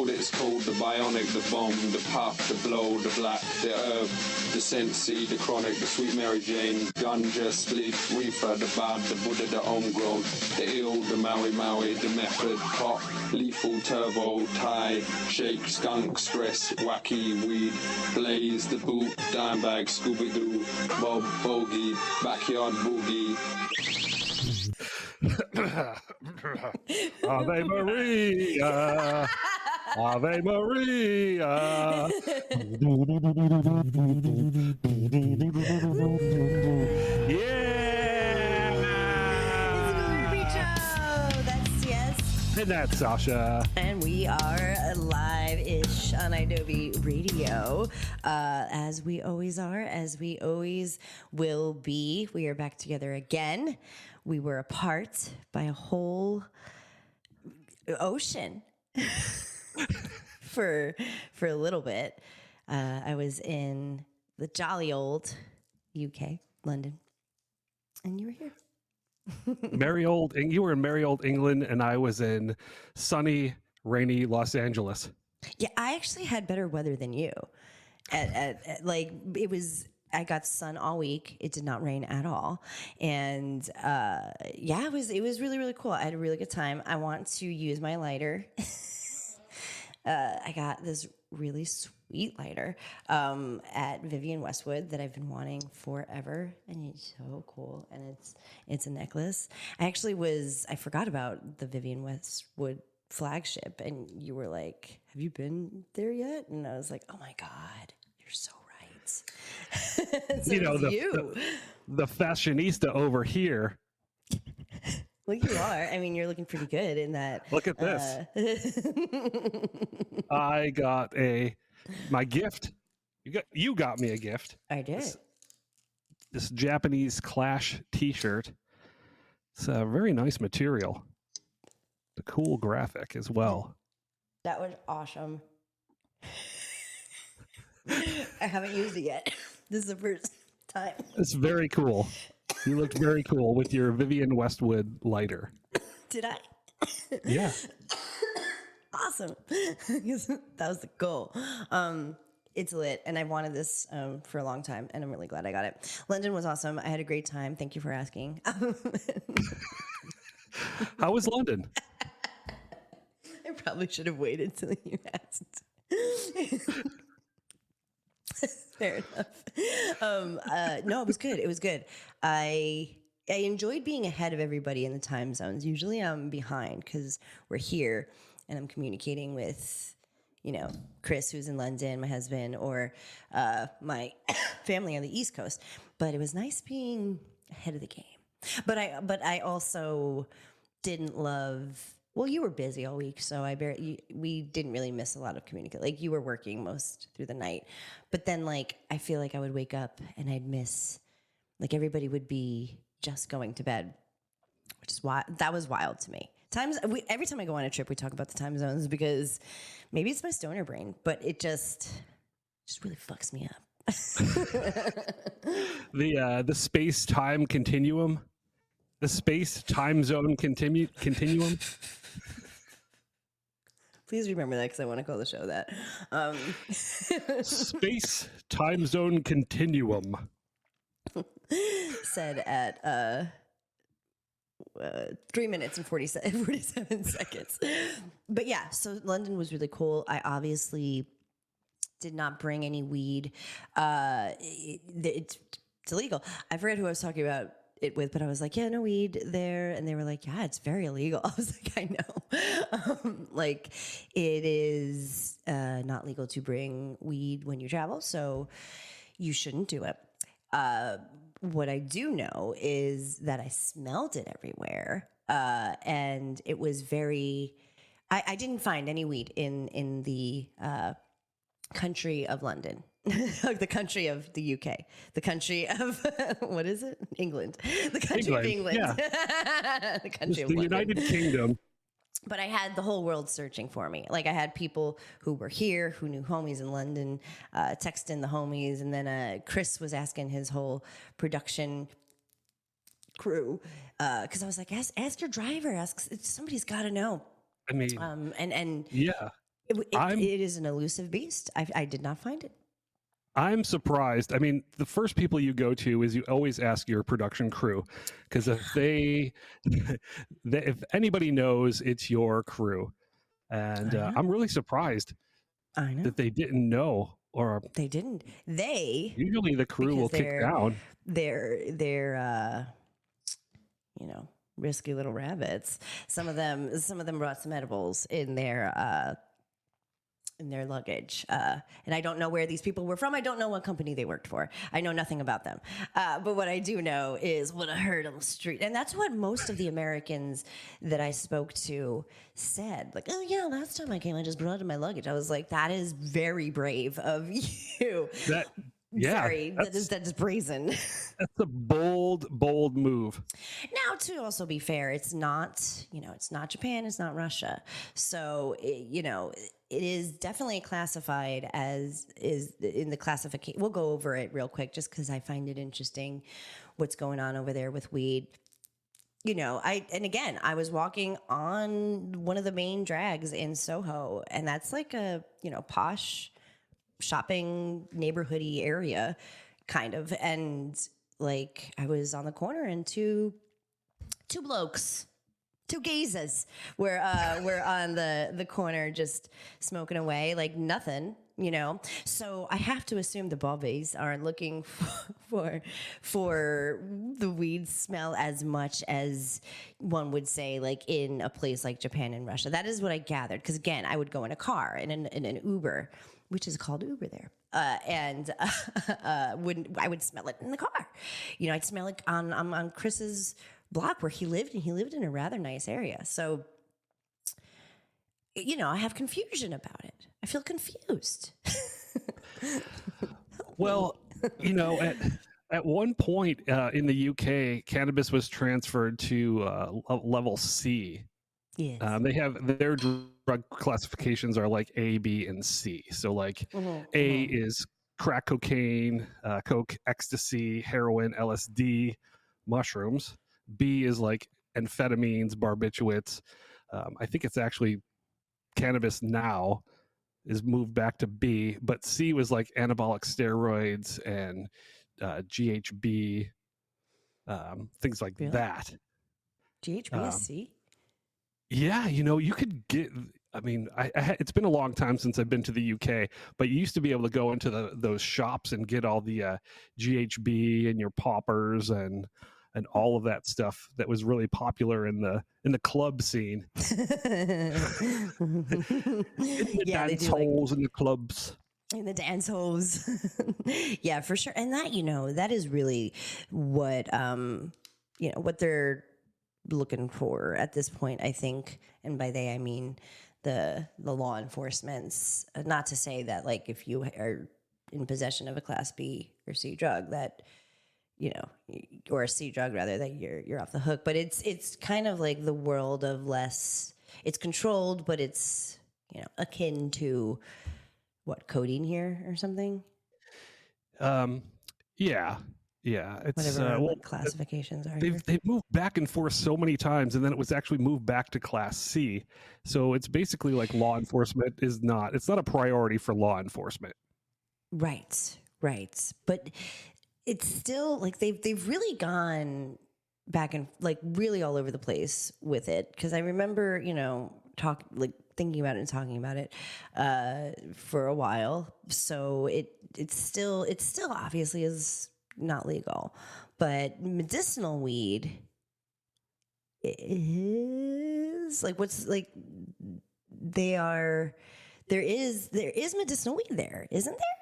Behold, it's called the bionic, the bomb, the puff, the blow, the black, the herb, the sensi, the chronic, the sweet Mary Jane, ganja, spliff, reefer, the bad, the Buddha, the homegrown, the ill, the Maui Maui, the method, pop, lethal, turbo, Thai, shake, skunk, stress, wacky, weed, blaze, the boot, dime bag, Scooby-Doo, Bob, bogey, backyard boogie. Ave Maria, Ave Maria. Yeah. That's yes. And that's Sasha. And we are live-ish on Adobe Radio, as we always are, as we always will be. We are back together again. We were apart by a whole ocean for a little bit. I was in the jolly old UK, London, and you were here. You were in merry old England, and I was in sunny, rainy Los Angeles. Yeah, I actually had better weather than you. I got sun all week. It did not rain at all, and it was really, really cool. I had a really good time. I want to use my lighter. I got this really sweet lighter at Vivian Westwood that I've been wanting forever, and it's so cool. And it's a necklace. I forgot about the Vivian Westwood flagship, and you were like, "Have you been there yet?" And I was like, "Oh my God, you're so right." So the fashionista over here. Well, you are. I mean, you're looking pretty good in that. Look at this. I got my gift. You got me a gift. I did. This Japanese Clash T-shirt. It's a very nice material. The cool graphic as well. That was awesome. I haven't used it yet. This is the first time. It's very cool. You looked very cool with your Vivian Westwood lighter. Did I? Yeah. Awesome. That was the goal. It's lit, and I've wanted this for a long time, and I'm really glad I got it. London was awesome. I had a great time. Thank you for asking. How was London? I probably should have waited till you asked. Fair enough. No, it was good. It was good. I enjoyed being ahead of everybody in the time zones. Usually I'm behind because we're here and I'm communicating with, Chris, who's in London, my husband, or my family on the East Coast. But it was nice being ahead of the game. But I also didn't love. Well, you were busy all week, so we didn't really miss a lot of communication. Like, you were working most through the night. But then, I feel like I would wake up and I'd miss, everybody would be just going to bed, which is why that was wild to me. Every time I go on a trip, we talk about the time zones because maybe it's my stoner brain, but it just really fucks me up. The space-time continuum. The space-time zone continuum. Please remember that because I want to call the show that. Space time zone continuum. Said at 3 minutes and 47 seconds. But yeah, so London was really cool. I obviously did not bring any weed. It's illegal. I forget who I was talking about it with, but I was like, yeah, no weed there. And they were like, yeah, it's very illegal. I was like, I know. It is not legal to bring weed when you travel, so you shouldn't do it. What I do know is that I smelled it everywhere. And it was I didn't find any weed in the country of London. Like the country of the UK, the country of what is it? England, the country of England, yeah. The country of the London. United Kingdom. But I had the whole world searching for me. Like, I had people who were here, who knew homies in London, texting the homies, and then Chris was asking his whole production crew because I was like, ask your driver, somebody's got to know. I mean, and yeah. It is an elusive beast. I did not find it. I'm surprised. I mean, the first people you go to is you always ask your production crew, because if if anybody knows, it's your crew. And I'm really surprised I know. that they didn't know, or They didn't. usually the crew will kick down. They're risky little rabbits. Some of them brought some edibles in their luggage. And I don't know where these people were from. I don't know what company they worked for. I know nothing about them. But what I do know is what I heard on the street. And that's what most of the Americans that I spoke to said. Like, oh yeah, last time I came, I just brought in my luggage. I was like, that is very brave of you. Sorry, that is brazen. That's a bold move. Now, to also be fair, it's not Japan, it's not Russia. So, it is definitely classified as is in the classification. We'll go over it real quick just because I find it interesting what's going on over there with weed. I was walking on one of the main drags in Soho, and that's like a, posh shopping neighborhoody area kind of, and like I was on the corner and two blokes, two gazes were on the corner just smoking away like nothing, so I have to assume the bobbies aren't looking for the weed smell as much as one would say like in a place like Japan and Russia. That is what I gathered, because again, I would go in a car in an Uber, which is called Uber there. And I would smell it in the car. I'd smell it on Chris's block where he lived, and he lived in a rather nice area. So, I have confusion about it. I feel confused. Well, at one point in the UK, cannabis was transferred to level C. Yes. They have their drug classifications are like A, B, and C. So like A is crack cocaine, coke, ecstasy, heroin, LSD, mushrooms. B is like amphetamines, barbiturates. I think it's actually cannabis now is moved back to B, but C was like anabolic steroids and GHB, things like that. GHB is C? Yeah, you could get. I mean, it's been a long time since I've been to the UK, but you used to be able to go into those shops and get all the GHB and your poppers and all of that stuff that was really popular in the club scene. In the dance holes and the clubs. In the dance holes. Yeah, for sure. And that, that is really what what they're looking for at this point, I think. And by they, I mean the law enforcement's, not to say that like if you are in possession of a class B or C drug that, or a C drug rather, that you're off the hook. But it's kind of like the world of less, it's controlled, but it's, akin to what, codeine here or something? Yeah. It's whatever classifications are. They've moved back and forth so many times, and then it was actually moved back to Class C. So it's basically like law enforcement it's not a priority for law enforcement. Right. But it's still like they've really gone back and like really all over the place with it. Because I remember thinking about it and talking about it for a while. So it's still obviously is not legal, but medicinal weed is like there is medicinal weed there, isn't there?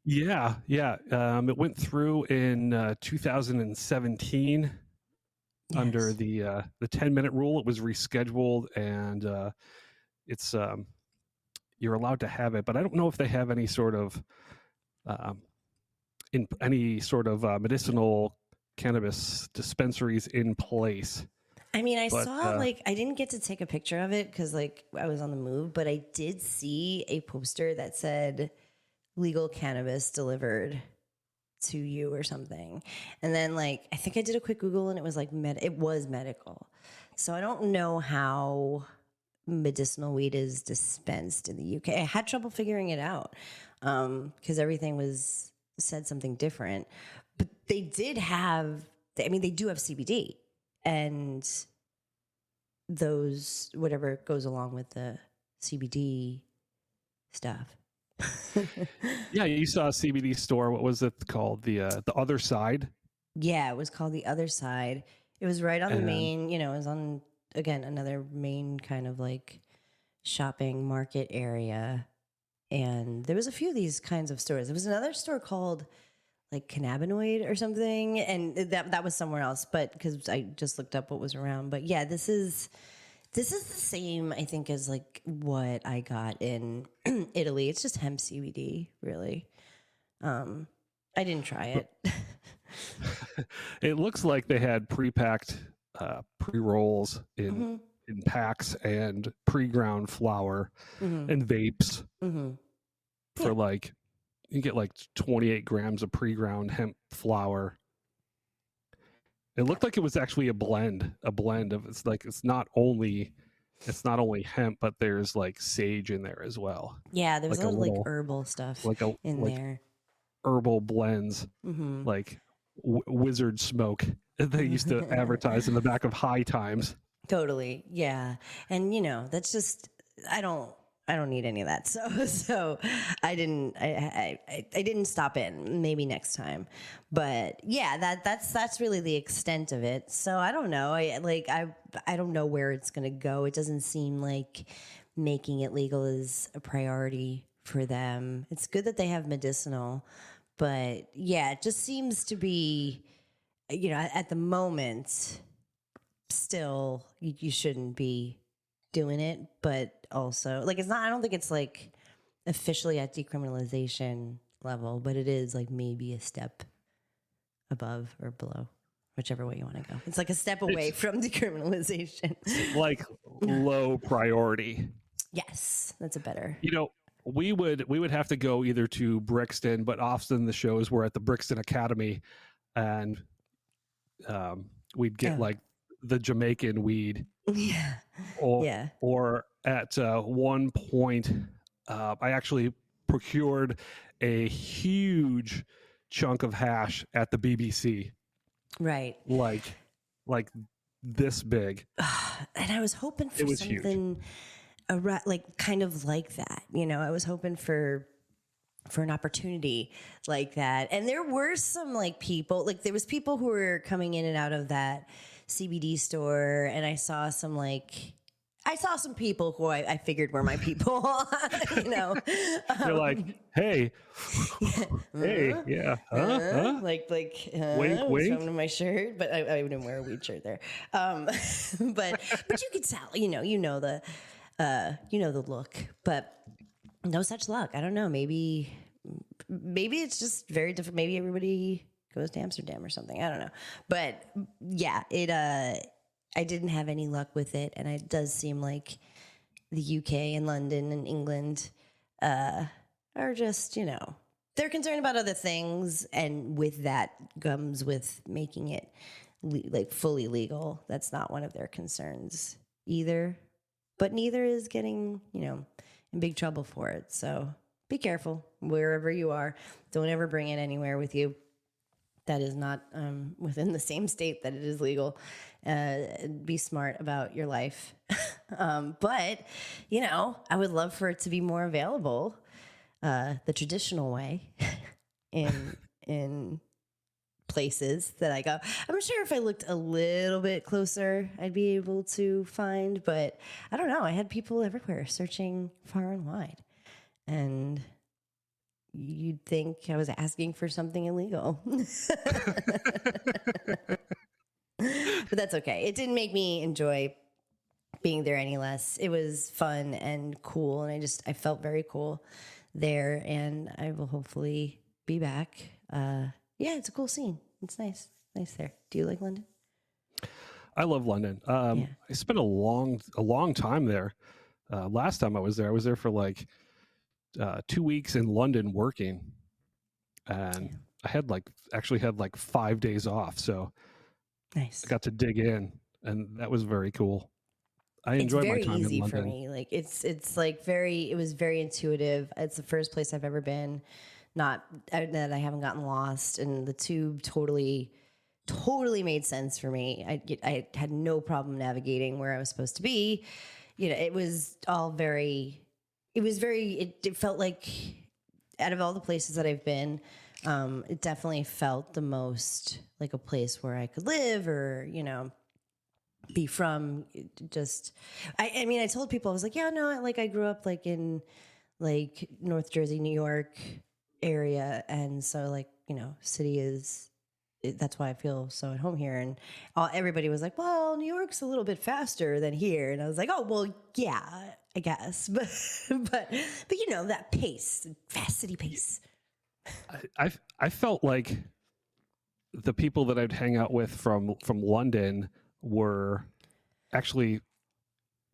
Yeah. It went through in 2017 under the 10-minute rule. It was rescheduled, and it's you're allowed to have it, but I don't know if they have any sort of medicinal cannabis dispensaries in place. I mean, I saw I didn't get to take a picture of it because I was on the move, but I did see a poster that said legal cannabis delivered to you or something. And then I think I did a quick Google and it was it was medical. So I don't know how medicinal weed is dispensed in the UK. I had trouble figuring it out because everything said something different. But they did have, I mean, they do have CBD and those, whatever goes along with the CBD stuff. Yeah, you saw a CBD store. What was it called? The Other Side. Yeah, it was called The Other Side. It was right on the And- main, you know, it was on, again, another main kind of like shopping market area. And there was a few of these kinds of stores. There was another store called like Cannabinoid or something. And that was somewhere else, but because I just looked up what was around. But yeah, this is the same, I think, as like what I got in Italy. It's just hemp CBD, really. I didn't try it. It looks like they had pre-packed pre-rolls in packs and pre-ground flour and vapes for like, you get like 28 grams of pre-ground hemp flour. It looked like it was actually a blend of, it's like, it's not only hemp, but there's like sage in there as well. Yeah, there was Like a a lot of like little- herbal stuff like a in like there. herbal blends, like wizard smoke that they used to advertise in the back of High Times. Totally. Yeah. And you know, that's just, I don't need any of that. So I didn't stop in. Maybe next time. But yeah, that's really the extent of it. So I don't know. I don't know where it's going to go. It doesn't seem like making it legal is a priority for them. It's good that they have medicinal, but yeah, it just seems to be, you know, at the moment, still you shouldn't be doing it, but also like it's not, I don't think it's like officially at decriminalization level, but it is like maybe a step above or below, whichever way you want to go. It's like a step away from decriminalization. Like low priority. Yes, that's a better. You know, we would have to go either to Brixton, but often the shows were at the Brixton Academy, and we'd get like the Jamaican weed. Yeah. Or at one point, I actually procured a huge chunk of hash at the BBC. Right. Like this big. And I was hoping for was something like kind of like that. You know, I was hoping for an opportunity like that. And there were some like people, like there was people who were coming in and out of that CBD store, and I saw some people who I figured were my people, you know. They're like, hey, hey, yeah, like wink, wink. to my shirt, but I didn't wear a weed shirt there. But you could tell, you know the look, but no such luck. I don't know. Maybe it's just very different. Maybe everybody goes to Amsterdam or something. I don't know. But yeah, I didn't have any luck with it, and it does seem like the UK and London and England are just, you know, they're concerned about other things, and with that comes with making it like fully legal. That's not one of their concerns either. But neither is getting, you know, in big trouble for it. So be careful wherever you are. Don't ever bring it anywhere with you that is not within the same state that it is legal. Be smart about your life. But, you know, I would love for it to be more available the traditional way in places that I go. I'm sure if I looked a little bit closer, I'd be able to find, but I don't know. I had people everywhere searching far and wide, and you'd think I was asking for something illegal. But that's okay. It didn't make me enjoy being there any less. It was fun and cool, and I felt very cool there, and I will hopefully be back. Yeah, it's a cool scene. It's nice there. Do you like London? I love London. I spent a long time there. Last time I was there for like 2 weeks in London working, and I had actually had 5 days off, so Nice. I got to dig in, and that was very cool. I enjoyed my very time in easy for London. me. Like it's like it was very intuitive. It's the first place I've ever been, not that I haven't gotten lost, and the tube totally made sense for me. I had no problem navigating where I was supposed to be. You know, it was all very. It felt like, out of all the places that I've been, it definitely felt the most like a place where I could live, or be from. I mean, I told people, I was like, yeah, no, like I grew up like in like North Jersey, New York area, and so like city is. That's why I feel so at home here. And everybody was like, well, New York's a little bit faster than here. And I was like, oh, well, yeah, I guess. But that pace, fast city pace. I felt like the people that I'd hang out with from London were actually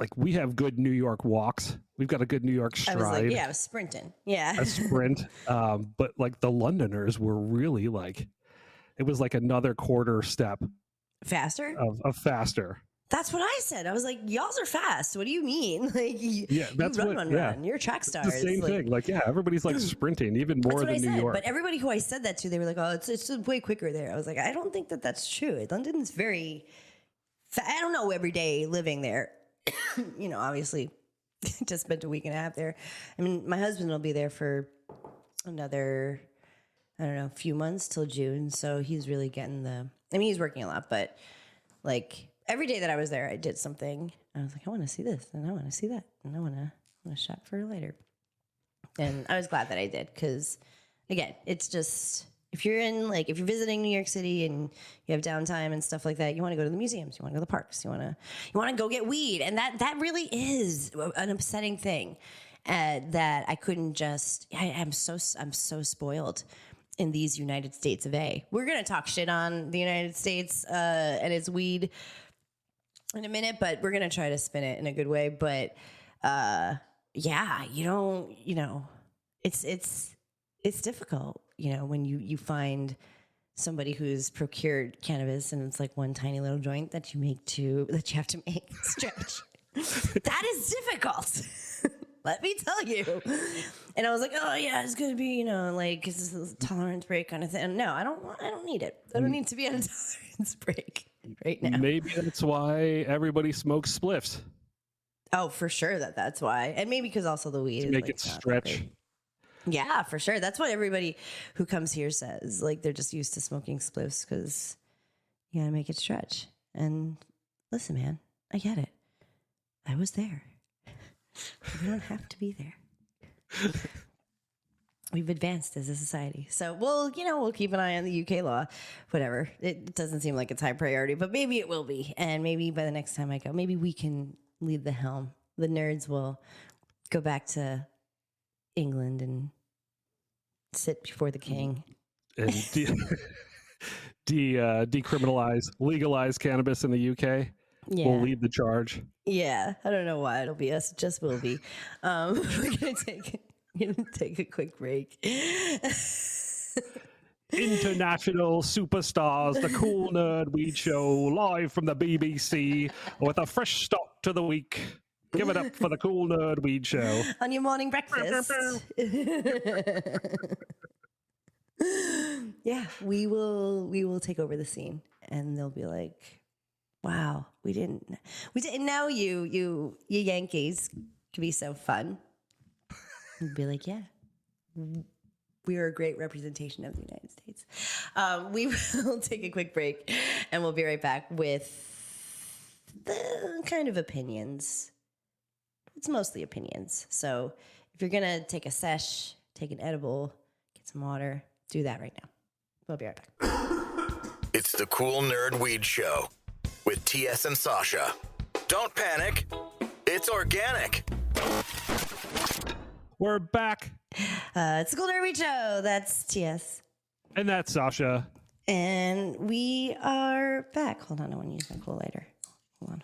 like, we have good New York walks. We've got a good New York stride. I was like, yeah, I was sprinting. Yeah. A sprint. But like the Londoners were really like, it was like another quarter step faster of faster. That's what I said. I was like, y'all's are fast. What do you mean? Like, that's run. You're track stars. It's the same thing. Like, yeah, everybody's like sprinting even more than New York. But everybody who I said that to, they were like, oh, it's way quicker there. I was like, I don't think that that's true. London's very, I don't know, every day living there. Obviously, just spent a week and a half there. I mean, my husband will be there for another, I don't know, a few months till June. So he's really getting he's working a lot, but like every day that I was there, I did something. I was like, I want to see this and I want to see that. And I want to shop for it later. And I was glad that I did. Cause again, it's just, if you're visiting New York City and you have downtime and stuff like that, you want to go to the museums, you want to go to the parks, you want to go get weed. And that really is an upsetting thing. That I couldn't just, I'm so spoiled in these United States of A. We're going to talk shit on the United States and its weed in a minute, but we're going to try to spin it in a good way. But yeah, it's difficult, when you find somebody who's procured cannabis and it's like one tiny little joint that you have to make stretch. That is difficult. Let me tell you. And I was like, oh yeah, it's going to be, like this is a tolerance break kind of thing. No, I don't need it. I don't need to be on a tolerance break right now. Maybe that's why everybody smokes spliffs. Oh, for sure that's why. And maybe because also the weed to is make like, it stretch. Yeah, for sure. That's what everybody who comes here says. Like they're just used to smoking spliffs because you gotta make it stretch. And listen, man, I get it. I was there. We don't have to be there. We've advanced as a society. So we'll keep an eye on the UK law. Whatever. It doesn't seem like it's high priority, but maybe it will be. And maybe by the next time I go, maybe we can lead the helm. The nerds will go back to England and sit before the king. And decriminalize, legalize cannabis in the UK. Yeah. We'll lead the charge. Yeah, I don't know why it'll be us. It just will be. We're gonna take a quick break. International superstars, the Cool Nerd Weed Show, live from the BBC with a fresh start to the week. Give it up for the Cool Nerd Weed Show on your morning breakfast. Yeah, we will take over the scene, and they'll be like, wow, we didn't know you Yankees could be so fun. We'd be like, yeah, we are a great representation of the United States. We will take a quick break and we'll be right back with the kind of opinions. It's mostly opinions. So if you're going to take a sesh, take an edible, get some water, do that right now. We'll be right back. It's the Cool Nerd Weed Show with TS and Sasha. Don't panic. It's organic. We're back. It's the Cool Nerd Weed Show. That's TS. And that's Sasha. And we are back. Hold on. I want to use my cool lighter. Hold on.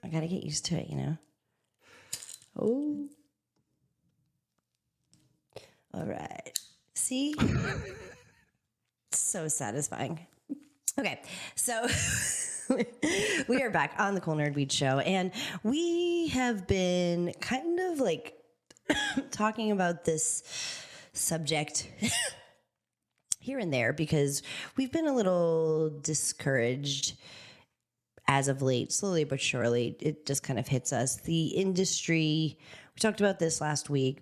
I got to get used to it, Oh. All right. See? So satisfying. Okay, so We are back on the Cool Nerd Weed Show, and we have been kind of like talking about this subject here and there because we've been a little discouraged as of late, slowly but surely. It just kind of hits us. The industry, we talked about this last week.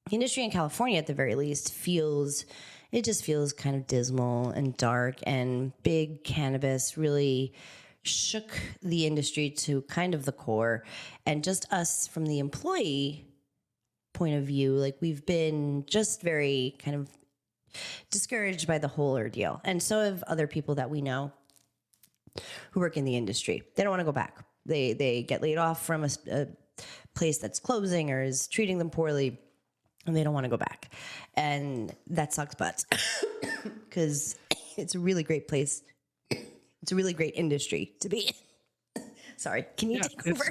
The industry in California, at the very least, feels kind of dismal and dark, and big cannabis really shook the industry to kind of the core. And just us from the employee point of view, like we've been just very kind of discouraged by the whole ordeal. And so have other people that we know who work in the industry. They don't want to go back. They get laid off from a place that's closing or is treating them poorly, and they don't want to go back. And that sucks butts because it's a really great place. It's a really great industry to be in. Sorry, can you take over?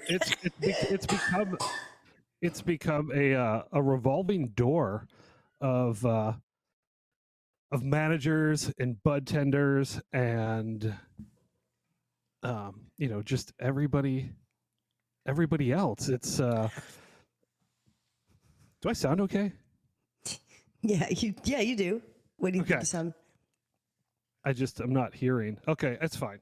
It's become a revolving door of managers and bud tenders and just everybody else. It's do I sound okay? Yeah, you do. What do you think you sound? I'm not hearing. Okay, that's fine.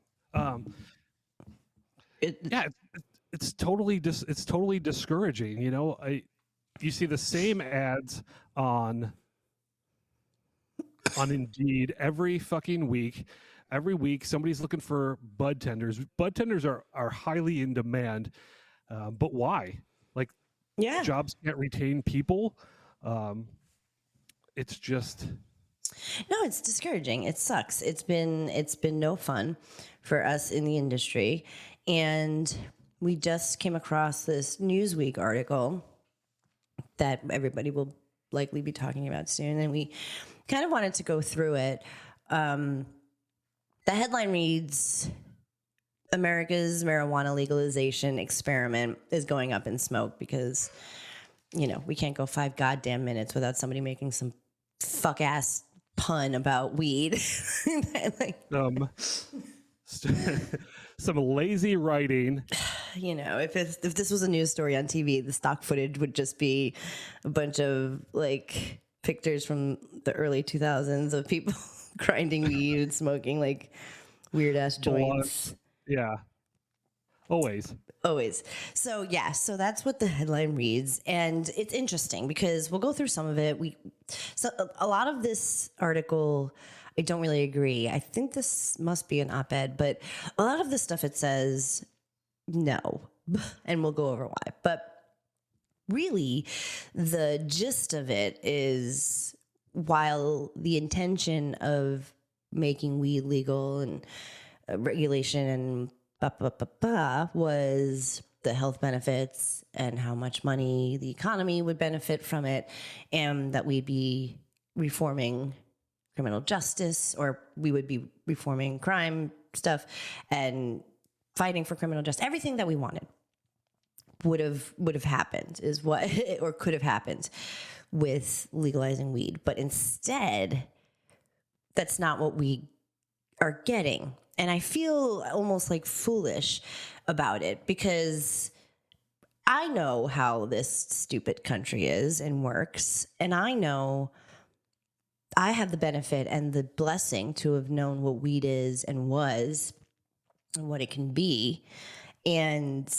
It's totally discouraging. You see the same ads on Indeed every fucking week. Every week, somebody's looking for bud tenders. Bud tenders are highly in demand, but why? Like, jobs can't retain people. It's just. No, it's discouraging. It sucks. It's been no fun for us in the industry. And we just came across this Newsweek article that everybody will likely be talking about soon. And we kind of wanted to go through it. The headline reads, America's marijuana legalization experiment is going up in smoke because, we can't go 5 goddamn minutes without somebody making some fuck ass pun about weed. Some lazy writing. If this was a news story on TV, the stock footage would just be a bunch of like pictures from the early 2000s of people grinding weed and smoking like weird ass joints. Yeah. Always. So that's what the headline reads. And it's interesting because we'll go through some of it. So a lot of this article, I don't really agree. I think this must be an op-ed, but a lot of the stuff it says no, and we'll go over why. But really, the gist of it is while the intention of making weed legal and regulation and was the health benefits and how much money the economy would benefit from it, and that we'd be reforming criminal justice, or we would be reforming crime stuff and fighting for criminal justice. Everything that we wanted would have happened is what, or could have happened with legalizing weed. But instead, that's not what we are getting. And I feel almost like foolish about it because I know how this stupid country is and works. And I know I have the benefit and the blessing to have known what weed is and was and what it can be. And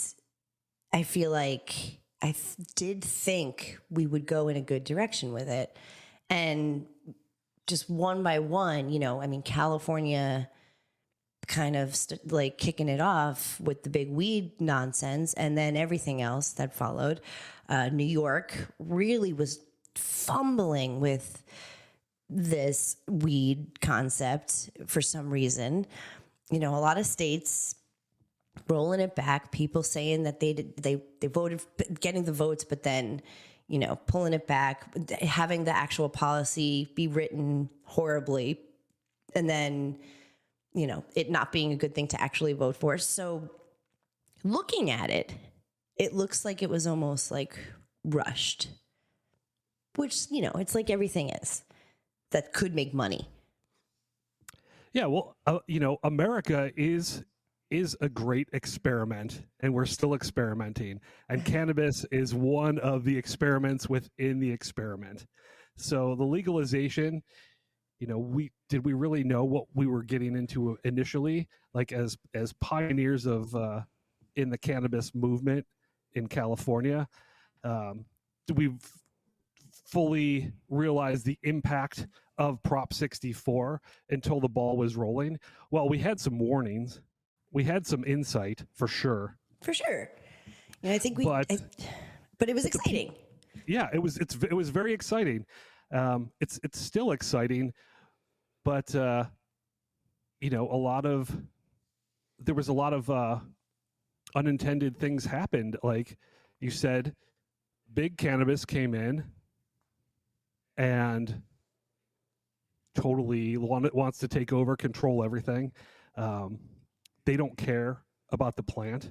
I feel like I did think we would go in a good direction with it. And just one by one, California kind of like kicking it off with the big weed nonsense, and then everything else that followed. New York really was fumbling with this weed concept for some reason. A lot of states rolling it back, people saying that they voted, getting the votes, but then pulling it back, having the actual policy be written horribly, and then it not being a good thing to actually vote for. So looking at it, it looks like it was almost like rushed, which, it's like everything is that could make money. Yeah. Well, America is is a great experiment, and we're still experimenting. And cannabis is one of the experiments within the experiment. So the legalization, we really know what we were getting into initially, like as pioneers of in the cannabis movement in California. We've fully realized the impact of Prop 64 until the ball was rolling. Well, we had some warnings. We had some insight for sure. For sure. I think but it was exciting. It was very exciting. It's still exciting, but there was a lot of unintended things happened. Like you said, big cannabis came in and totally wants to take over, control everything. They don't care about the plant.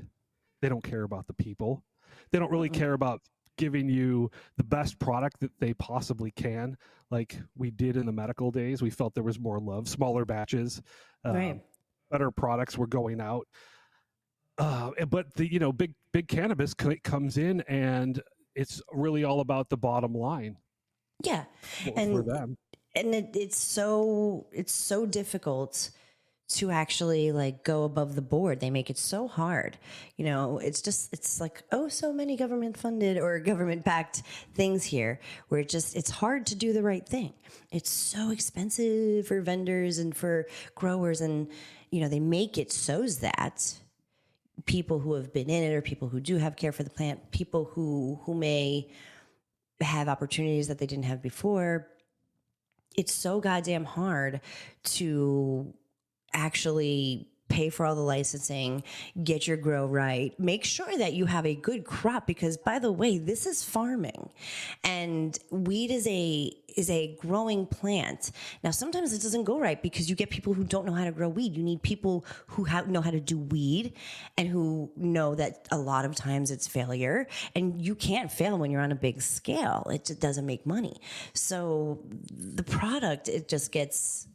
They don't care about the people. They don't really care about giving you the best product that they possibly can, like we did in the medical days. We felt there was more love, smaller batches, right. Better products were going out. But the big cannabis comes in, and it's really all about the bottom line. Yeah, for them. And it's so difficult to actually like go above the board. They make it so hard. It's like, so many government funded or government backed things here where it's hard to do the right thing. It's so expensive for vendors and for growers, and they make it so that people who have been in it, or people who do have care for the plant, people who may have opportunities that they didn't have before, it's so goddamn hard to actually pay for all the licensing, get your grow right, make sure that you have a good crop, because by the way, this is farming, and weed is a growing plant. Now, sometimes it doesn't go right because you get people who don't know how to grow weed. You need people who know how to do weed and who know that a lot of times it's failure, and you can't fail when you're on a big scale. It just doesn't make money. So the product, it just gets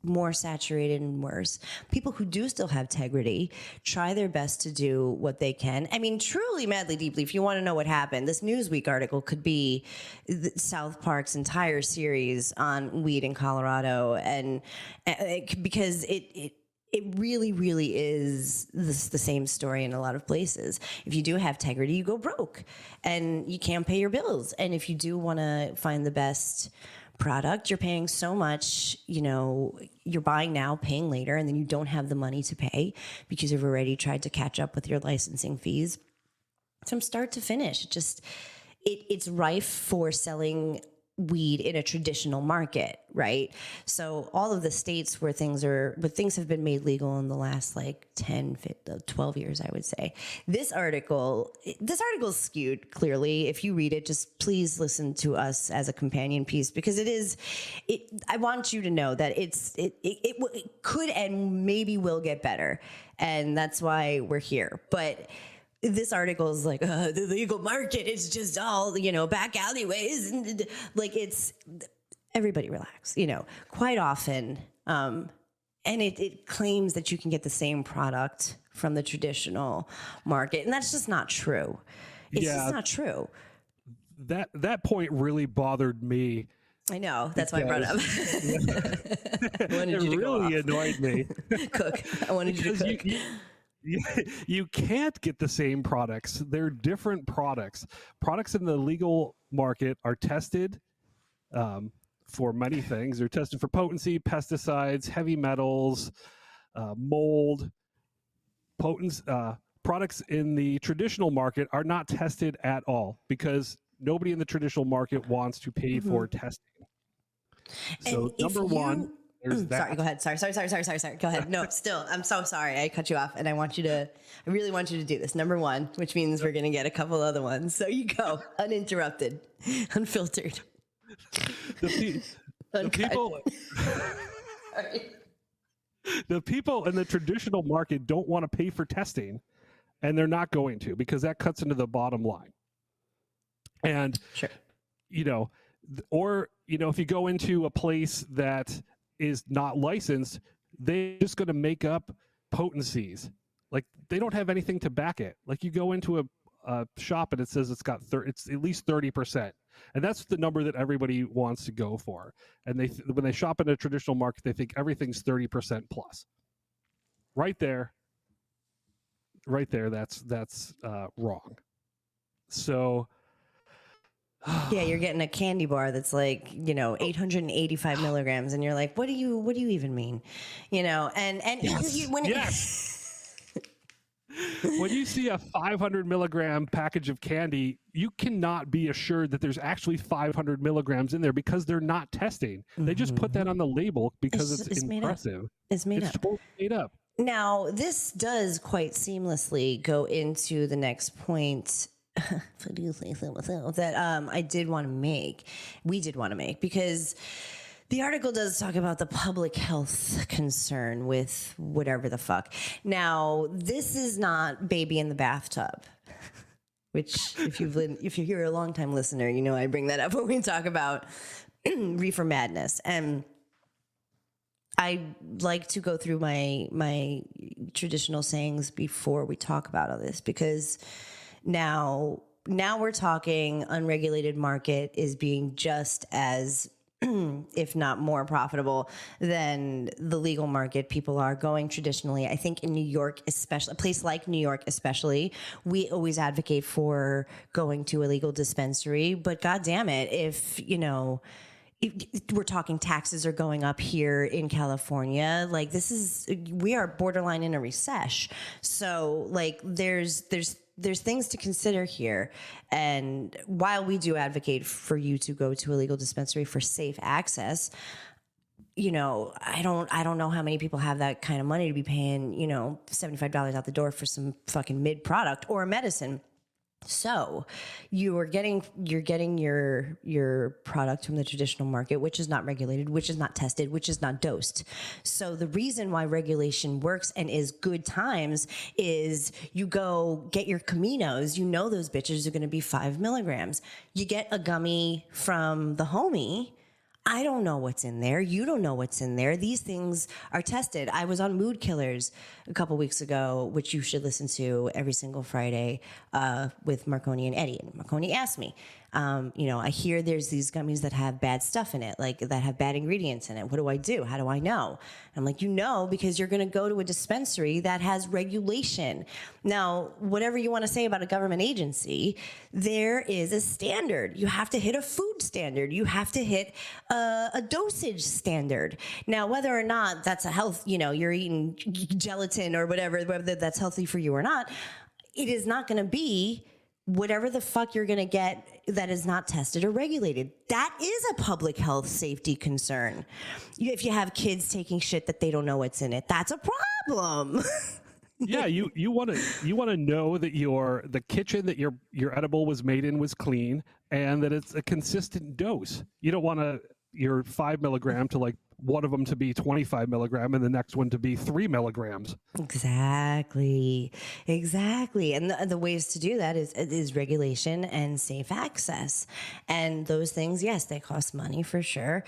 more saturated and worse. People who do still have integrity try their best to do what they can. I mean, truly, madly, deeply, if you want to know what happened, this Newsweek article could be South Park's entire series on weed in Colorado, and because it really, really is the same story in a lot of places. If you do have integrity, you go broke and you can't pay your bills. And if you do want to find the best product, you're paying so much, you're buying now, paying later, and then you don't have the money to pay because you've already tried to catch up with your licensing fees. From start to finish, it's rife for selling weed in a traditional market, right? So all of the states where things have been made legal in the last 10, 12 years, I would say. This article is skewed, clearly. If you read it, just please listen to us as a companion piece, because I want you to know that it could and maybe will get better. And that's why we're here. But this article is like, the legal market is just all, back alleyways. And everybody relax, quite often. And it claims that you can get the same product from the traditional market. And that's just not true. It's just not true. That point really bothered me. I know. That's why I brought it up. It really annoyed me. Cook. I wanted you to cook. You can't get the same products. They're different products. Products in the legal market are tested for many things. They're tested for potency, pesticides, heavy metals, mold. Products in the traditional market are not tested at all because nobody in the traditional market wants to pay for testing. So number one, there's that. Sorry, go ahead. Sorry. Go ahead. No, still, I'm so sorry. I cut you off, and I really want you to do this. Number one, which means we're going to get a couple other ones. So you go, uninterrupted, unfiltered. The people in the traditional market don't want to pay for testing, and they're not going to, because that cuts into the bottom line. And, sure. If you go into a place that is not licensed, they're just going to make up potencies Like they don't have anything to back it. Like you go into a shop and it says it's got it's at least 30%, and that's the number that everybody wants to go for. And when they shop in a traditional market, they think everything's 30% plus. Right there, that's wrong. So yeah, you're getting a candy bar that's like, 885 milligrams, and you're like, what do you even mean? And yes, when you see a 500 milligram package of candy, you cannot be assured that there's actually 500 milligrams in there because they're not testing. They just put that on the label because it's impressive. It's made up. Totally made up. Now, this does quite seamlessly go into the next point that I did want to make. We did want to make, because the article does talk about the public health concern with whatever the fuck. Now, this is not baby in the bathtub, which if you're a longtime listener, I bring that up when we talk about reefer madness. And I like to go through my traditional sayings before we talk about all this, because now we're talking unregulated market is being just as if not more profitable than the legal market. People are going traditionally. I think in New York, especially a place like New York, especially, we always advocate for going to a legal dispensary. But God damn it, if we're talking taxes are going up here in California, like we are borderline in a recession. So like there's things to consider here. And while we do advocate for you to go to a legal dispensary for safe access, I don't know how many people have that kind of money to be paying, $75 out the door for some fucking mid product or a medicine. So you're getting your product from the traditional market, which is not regulated, which is not tested, which is not dosed. So the reason why regulation works and is good times is you go get your Caminos, those bitches are going to be 5 milligrams. You get a gummy from the homie. I don't know what's in there. You don't know what's in there. These things are tested. I was on Mood Killers a couple weeks ago, which you should listen to every single Friday with Marconi and Eddie. And Marconi asked me, I hear there's these gummies that have bad stuff in it, like that have bad ingredients in it. What do I do? How do I know? I'm like, because you're going to go to a dispensary that has regulation. Now, whatever you want to say about a government agency, there is a standard. You have to hit a food standard. You have to hit a dosage standard. Now, whether or not that's a health, you're eating gelatin or whether that's healthy for you or not, it is not going to be whatever the fuck you're going to get that is not tested or regulated. That is a public health safety concern. If you have kids taking shit that they don't know what's in it, that's a problem. Yeah, you want to know that the kitchen that your edible was made in was clean and that it's a consistent dose. You don't want your 5 milligram to like one of them to be 25 milligram and the next one to be 3 milligrams. Exactly. And the ways to do that is regulation and safe access. And those things, yes, they cost money for sure,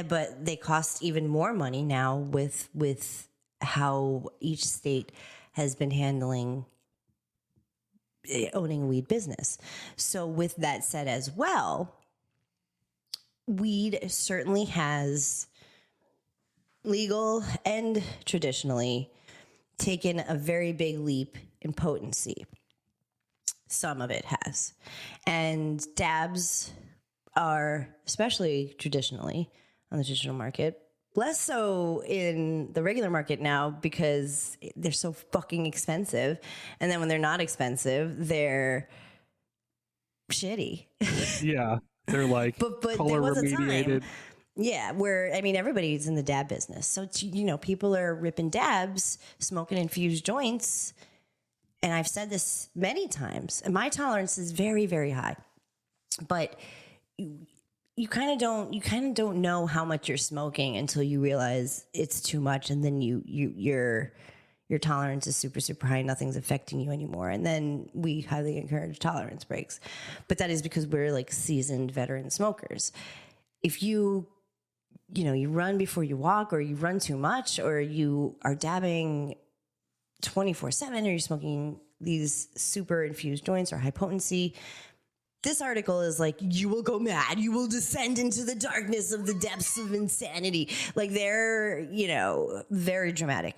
but they cost even more money now with how each state has been handling owning a weed business. So with that said as well, weed certainly has legal and traditionally taken a very big leap in potency. Some of it has. And dabs are, especially traditionally on the traditional market, less so in the regular market now because they're so fucking expensive. And then when they're not expensive, they're shitty. Yeah. They're like but color there was remediated. a time, yeah, where everybody's in the dab business, so people are ripping dabs, smoking infused joints, and I've said this many times. And my tolerance is very, very high, but you kind of don't know how much you're smoking until you realize it's too much, and then your tolerance is super, super high. Nothing's affecting you anymore. And then we highly encourage tolerance breaks. But that is because we're like seasoned veteran smokers. If you run before you walk, or you run too much, or you are dabbing 24/7, or you're smoking these super infused joints or high potency, this article is like, you will go mad. You will descend into the darkness of the depths of insanity. Like, they're, you know, very dramatic.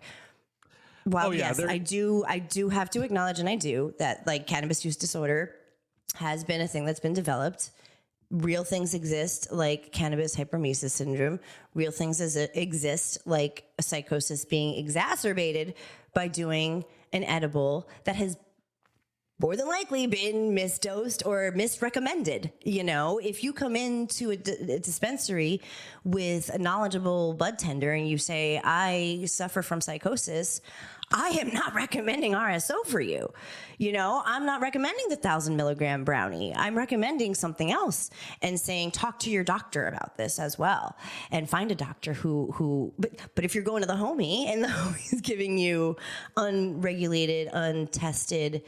While yes, I do have to acknowledge, and I do, that like cannabis use disorder has been a thing that's been developed. Real things exist, like cannabis hyperemesis syndrome. Real things exist, like a psychosis being exacerbated by doing an edible that has more than likely been misdosed or misrecommended. You know, if you come into a dispensary with a knowledgeable bud tender and you say, I suffer from psychosis, I am not recommending RSO for you. You know, I'm not recommending the 1,000 milligram brownie. I'm recommending something else and saying, talk to your doctor about this as well, and find a doctor but if you're going to the homie and the homie's giving you unregulated, untested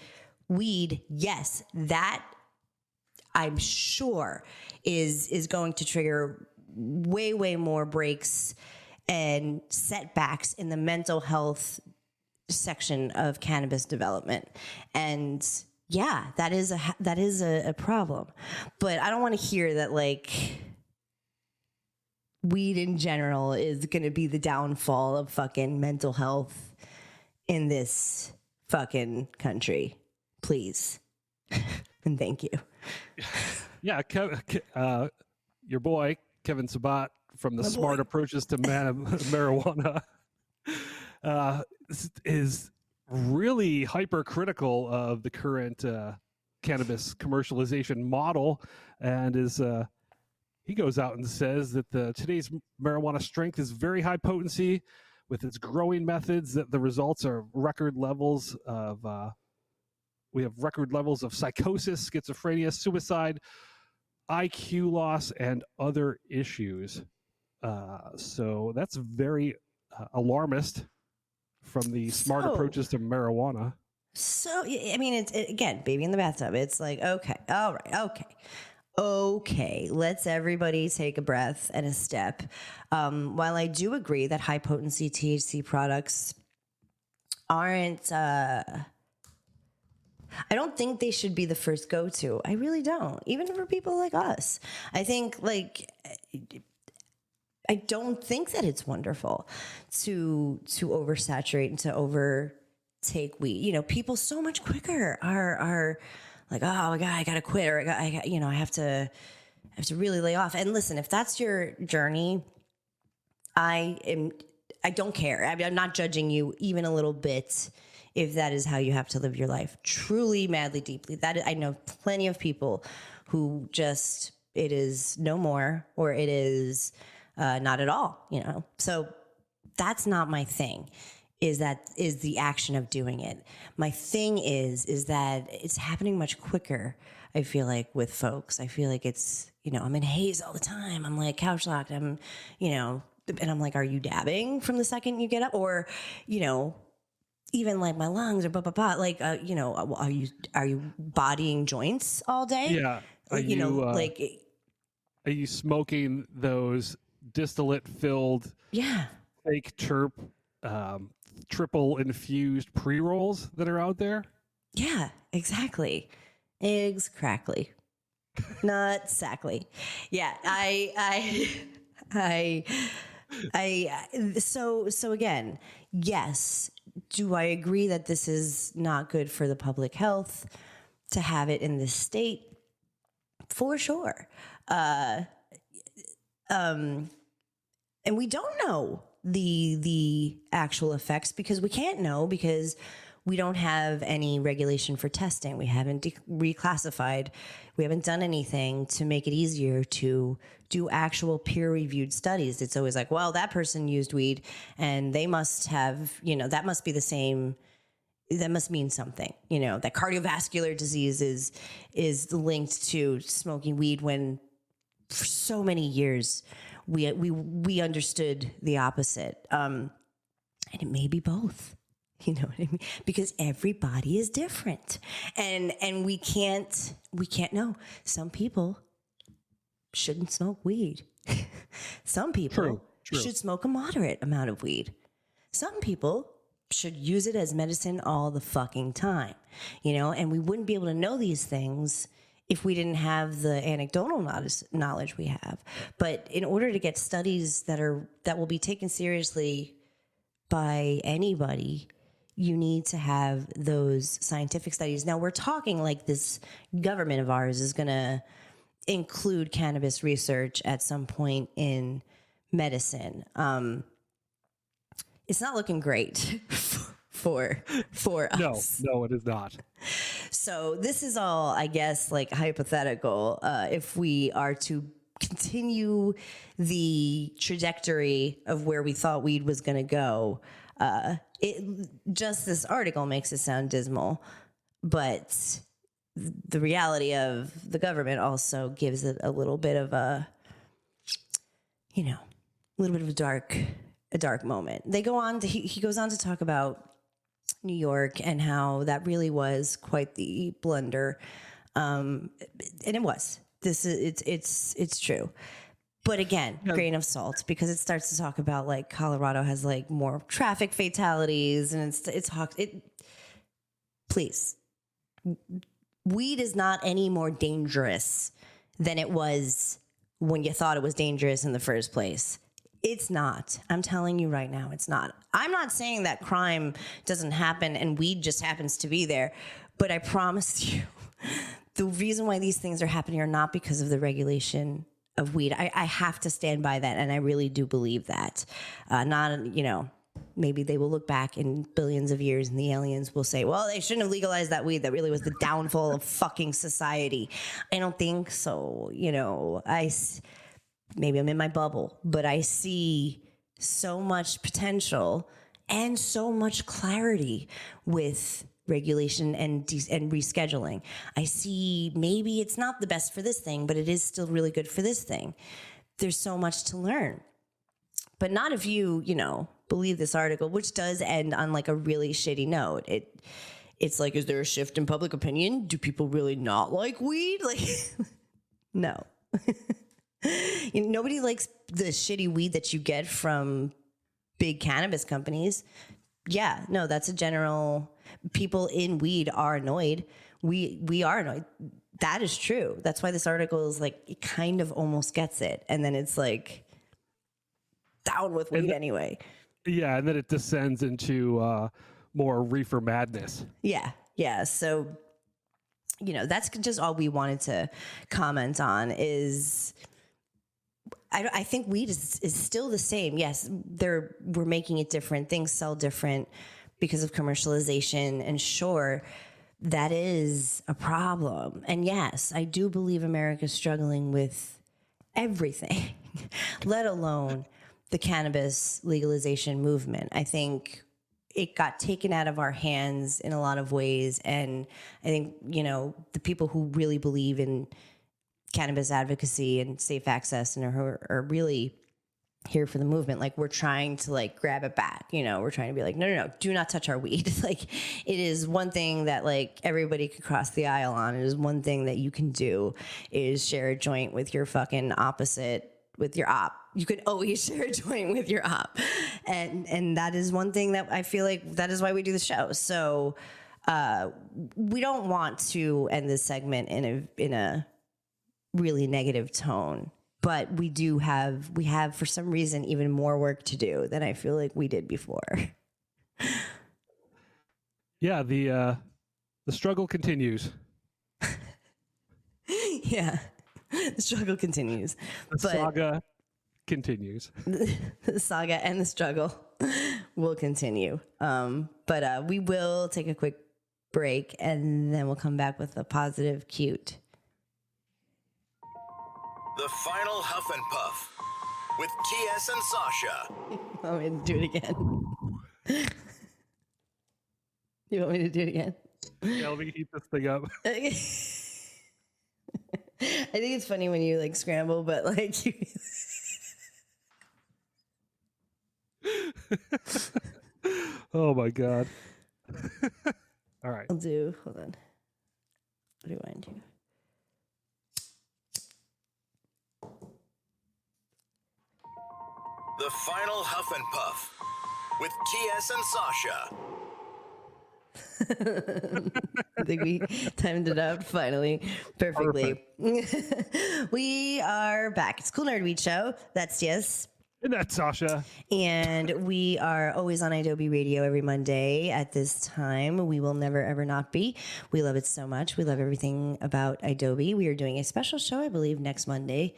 weed, yes, that I'm sure is going to trigger way more breaks and setbacks in the mental health section of cannabis development. And yeah, that is a problem. But I don't want to hear that like weed in general is going to be the downfall of fucking mental health in this fucking country. Please. And thank you. Yeah, your boy, Kevin Sabat, from the Smart Approaches to Marijuana, is really hypercritical of the current cannabis commercialization model, and he goes out and says that today's marijuana strength is very high potency with its growing methods, that the results are record levels of we have record levels of psychosis, schizophrenia, suicide, IQ loss, and other issues. So that's very alarmist from the Smart Approaches to Marijuana. So, I mean, it's again, baby in the bathtub. It's like, okay, all right, okay, let's everybody take a breath and a step. While I do agree that high potency THC products aren't, I don't think they should be the first go-to. I really don't, even for people like us. I think I don't think that it's wonderful to oversaturate and to overtake weed. You know, people so much quicker are like, oh my God, I gotta quit, or I have to really lay off. And listen, if that's your journey, I don't care. I mean, I'm not judging you even a little bit if that is how you have to live your life, truly, madly, deeply. I know plenty of people who just, it is no more, or it is not at all, you know? So that's not my thing, is the action of doing it. My thing is that it's happening much quicker, I feel like, with folks. I feel like it's, you know, I'm in haze all the time. I'm like couch locked. I'm, you know, and I'm like, are you dabbing from the second you get up? Or, you know, even like my lungs, or like, you know, are you bodying joints all day? Yeah. Are you smoking those distillate filled, fake terp, triple infused pre-rolls that are out there? Yeah, exactly. Eggs crackly. Not exactly. Yeah. So again, yes. Do I agree that this is not good for the public health to have it in this state? For sure. And we don't know the actual effects, because we can't know, because we don't have any regulation for testing. We haven't reclassified. We haven't done anything to make it easier to do actual peer-reviewed studies. It's always like, well, that person used weed and they must have, you know, that must be the same. That must mean something, you know, that cardiovascular disease is linked to smoking weed, when for so many years we understood the opposite. And it may be both. You know what I mean? Because everybody is different, and we can't know. Some people shouldn't smoke weed. Some people True. should smoke a moderate amount of weed. Some people should use it as medicine all the fucking time, you know, and we wouldn't be able to know these things if we didn't have the anecdotal knowledge we have. But in order to get studies that will be taken seriously by anybody, you need to have those scientific studies. Now we're talking like this government of ours is going to include cannabis research at some point in medicine. It's not looking great for us. No, it is not. So this is all, I guess, like hypothetical. If we are to continue the trajectory of where we thought weed was going to go, just this article makes it sound dismal, but the reality of the government also gives it a little bit of a dark moment. They go on to, he goes on to talk about New York and how that really was quite the blunder. And it was. It's true. But again, grain of salt, because it starts to talk about like Colorado has like more traffic fatalities, and please, weed is not any more dangerous than it was when you thought it was dangerous in the first place. It's not. I'm telling you right now, it's not. I'm not saying that crime doesn't happen and weed just happens to be there, but I promise you, the reason why these things are happening are not because of the regulation of weed. I have to stand by that, and I really do believe that. Maybe they will look back in billions of years and the aliens will say, well, they shouldn't have legalized that weed. That really was the downfall of fucking society. I don't think so. Maybe I'm in my bubble, but I see so much potential and so much clarity with regulation and rescheduling. I see maybe it's not the best for this thing, but it is still really good for this thing. There's so much to learn. But not if you believe this article, which does end on like a really shitty note. It's like, is there a shift in public opinion? Do people really not like weed? Like, no. Nobody likes the shitty weed that you get from big cannabis companies. Yeah, no, that's a general. People in weed are annoyed. We are annoyed. That is true. That's why this article is like, it kind of almost gets it. And then it's like, down with weed anyway. Yeah, and then it descends into more reefer madness. Yeah. So, that's just all we wanted to comment on is... I think weed is still the same. Yes, we're making it different. Things sell different because of commercialization. And sure, that is a problem. And yes, I do believe America's struggling with everything, let alone the cannabis legalization movement. I think it got taken out of our hands in a lot of ways. And I think, the people who really believe in cannabis advocacy and safe access and are really here for the movement. Like, we're trying to like grab it back, we're trying to be like, no, do not touch our weed. Like, it is one thing that like everybody could cross the aisle on. It is one thing that you can do is share a joint with your fucking opposite, with your op. You can always share a joint with your op. And that is one thing that I feel like that is why we do the show. So we don't want to end this segment in a really negative tone, but we have for some reason even more work to do than I feel like we did before. Yeah, the struggle continues. Yeah, the struggle continues. Saga continues. The saga and the struggle will continue. But we will take a quick break and then we'll come back with a positive, cute. The final Huff and Puff with TS and Sasha. You want me to do it again? You want me to do it again? Yeah, let me heat this thing up. I think it's funny when you like scramble, but like you... Oh my God. All right. Hold on. Rewind you. The final Huff and Puff with TS and Sasha. I think we timed it out finally perfectly. We are back. It's Cool Nerd Weed Show. That's TS. And that's Sasha. And we are always on Adobe Radio every Monday at this time. We will never, ever not be. We love it so much. We love everything about Adobe. We are doing a special show, I believe, next Monday.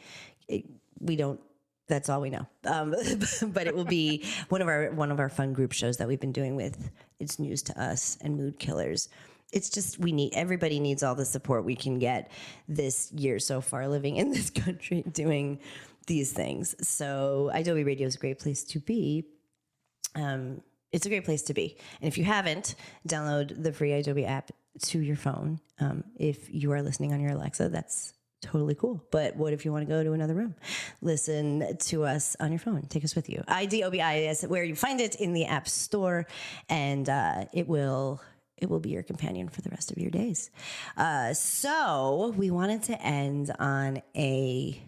That's all we know. But it will be one of our fun group shows that we've been doing with It's News to Us and Mood Killers. It's just everybody needs all the support we can get this year so far living in this country doing these things. So Adobe Radio is a great place to be. It's a great place to be. And if you haven't, download the free Adobe app to your phone. If you are listening on your Alexa, that's totally cool. But what if you want to go to another room? Listen to us on your phone. Take us with you. IDOBI is where you find it in the App Store, and it will be your companion for the rest of your days. So we wanted to end on a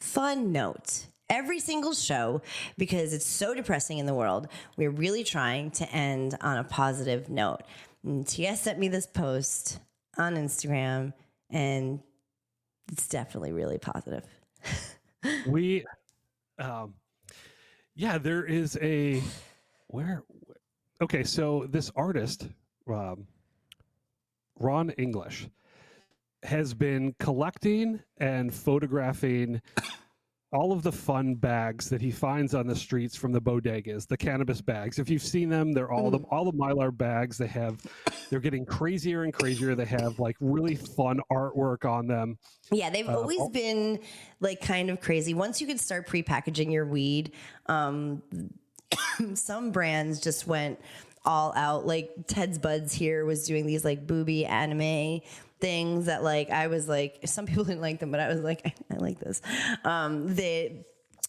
fun note. Every single show, because it's so depressing in the world, we're really trying to end on a positive note. And TS sent me this post on Instagram, and it's definitely really positive. There is a okay, so this artist, Ron English, has been collecting and photographing all of the fun bags that he finds on the streets from the bodegas, the cannabis bags. If you've seen them, they're all the Mylar bags. They're getting crazier and crazier. They have like really fun artwork on them. Yeah, they've always been like kind of crazy. Once you could start pre-packaging your weed, some brands just went all out. Like Ted's Buds here was doing these like booby anime things that like I was like, some people didn't like them, but I was like, I like this.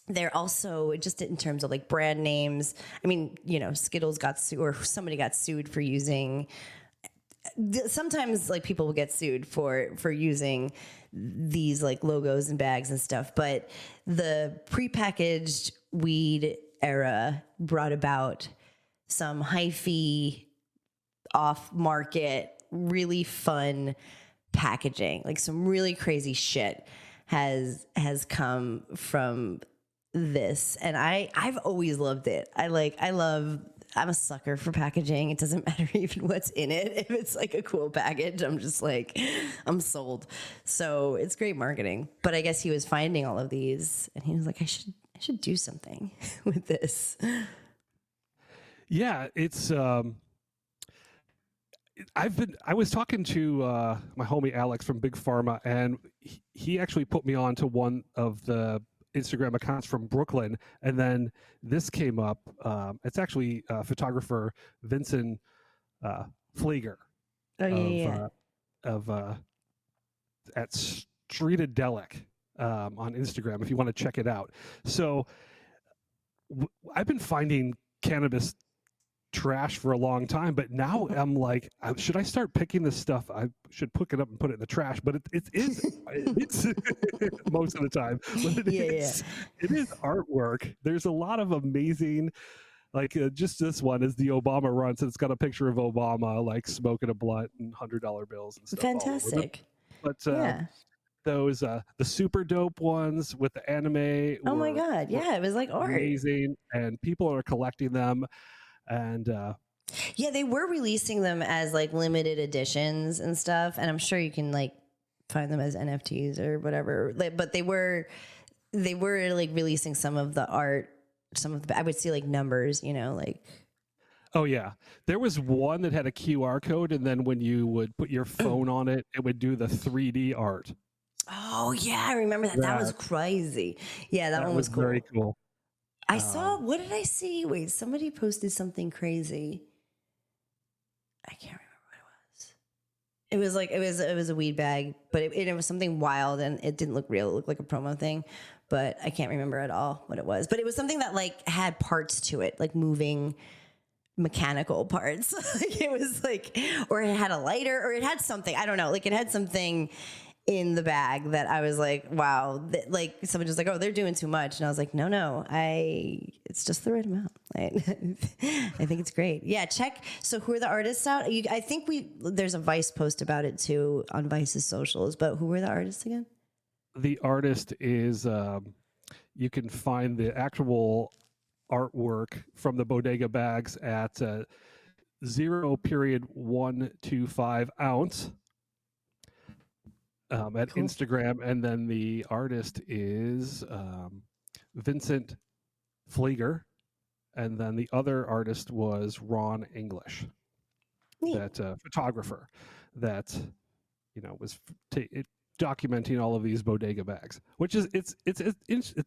They're also just in terms of like brand names. I mean, Skittles got sued, or somebody got sued for using. Sometimes like people will get sued for using these like logos and bags and stuff, but the prepackaged weed era brought about some hyphy, off-market, really fun packaging. Like some really crazy shit has come from this, and I've always loved it. I'm a sucker for packaging. It doesn't matter even what's in it. If it's like a cool package, I'm just like, I'm sold. So it's great marketing. But I guess he was finding all of these, and he was like, I should do something with this. Yeah, it's I was talking to my homie Alex from Big Pharma, and he actually put me on to one of the Instagram accounts from Brooklyn, and then this came up. It's actually photographer Vincent Flieger at Streetadelic on Instagram if you want to check it out. So I've been finding cannabis trash for a long time, but now I'm like, should I start picking this stuff? I should pick it up and put it in the trash, but it is most of the time. But it is artwork. There's a lot of amazing, like just this one is the Obama run, so it's got a picture of Obama like smoking a blunt and $100 bills and stuff. Fantastic. But those the super dope ones with the anime. Oh my god, yeah, it was like art. Amazing, and people are collecting them. And they were releasing them as like limited editions and stuff, and I'm sure you can like find them as NFTs or whatever. But they were like releasing some of the art, I would see like numbers, like. Oh yeah, there was one that had a QR code, and then when you would put your phone on it, it would do the 3D art. Oh yeah, I remember that. That was crazy. Yeah, that one was cool. Very cool. I saw, what did I see? Wait, somebody posted something crazy. I can't remember what it was. It was a weed bag, but it was something wild, and it didn't look real. It looked like a promo thing, but I can't remember at all what it was. But it was something that like had parts to it, like moving mechanical parts. Like it was like, or it had a lighter, or it had something. I don't know. Like it had something in the bag that I was like, wow, like someone was like, oh, they're doing too much. And I was like, no, it's just the right amount. I think it's great. Yeah, check. So who are the artists out? I think there's a Vice post about it too on Vice's socials, but who are the artists again? The artist is, you can find the actual artwork from the bodega bags at 0.125 ounce at Cool. Instagram. And then the artist is Vincent Flieger. And then the other artist was Ron English, Neat. that photographer that, was documenting all of these bodega bags, which is it's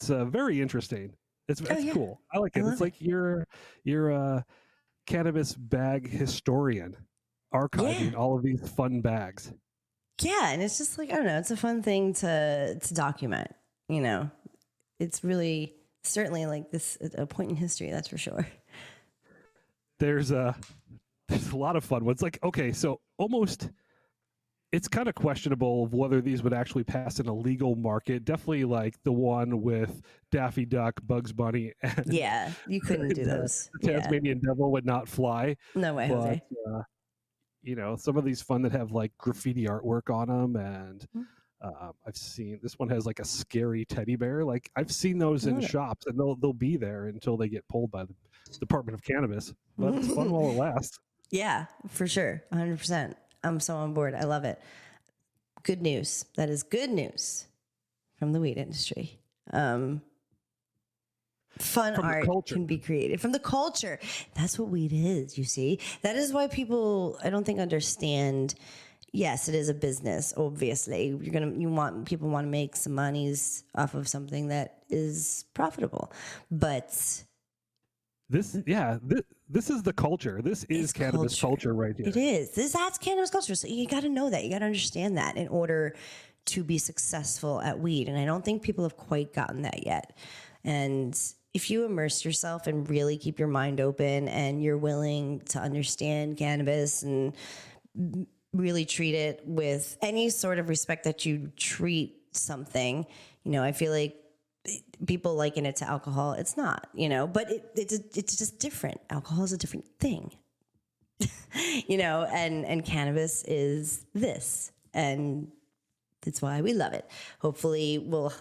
very interesting. It's cool. I like it. It's like you're a cannabis bag historian archiving all of these fun bags. Yeah, and it's just like, I don't know, it's a fun thing to document. It's really certainly like a point in history, that's for sure. There's a lot of fun ones. Like, okay, so almost it's kind of questionable whether these would actually pass in a legal market. Definitely like the one with Daffy Duck, Bugs Bunny. And yeah, you couldn't do those. The Tasmanian Devil would not fly. No way, Jose. Some of these fun that have like graffiti artwork on them. And I've seen this one has like a scary teddy bear. Like I've seen those in shops, and they'll be there until they get pulled by the Department of Cannabis. But it's fun while it lasts. Yeah, for sure. 100%. I'm so on board. I love it. Good news. That is good news from the weed industry. Fun art can be created from the culture. That's what weed is, you see. That is why people, I don't think, understand. Yes, it is a business, obviously. People want to make some monies off of something that is profitable. But this is the culture. This is cannabis culture right here. It is. That's cannabis culture. So you got to know that. You got to understand that in order to be successful at weed. And I don't think people have quite gotten that yet. And if you immerse yourself and really keep your mind open and you're willing to understand cannabis and really treat it with any sort of respect that you treat something, I feel like people liken it to alcohol. It's not, but it's just different. Alcohol is a different thing, and cannabis is this, and that's why we love it. Hopefully we'll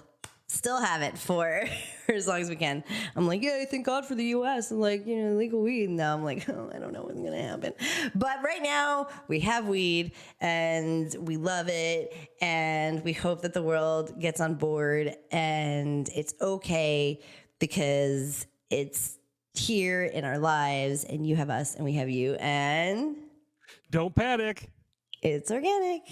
still have it for as long as we can. I'm like, yeah, thank God for the US. I'm like, legal weed. Now I'm like, I don't know what's going to happen. But right now we have weed and we love it. And we hope that the world gets on board, and it's okay because it's here in our lives, and you have us and we have you, and don't panic. It's organic.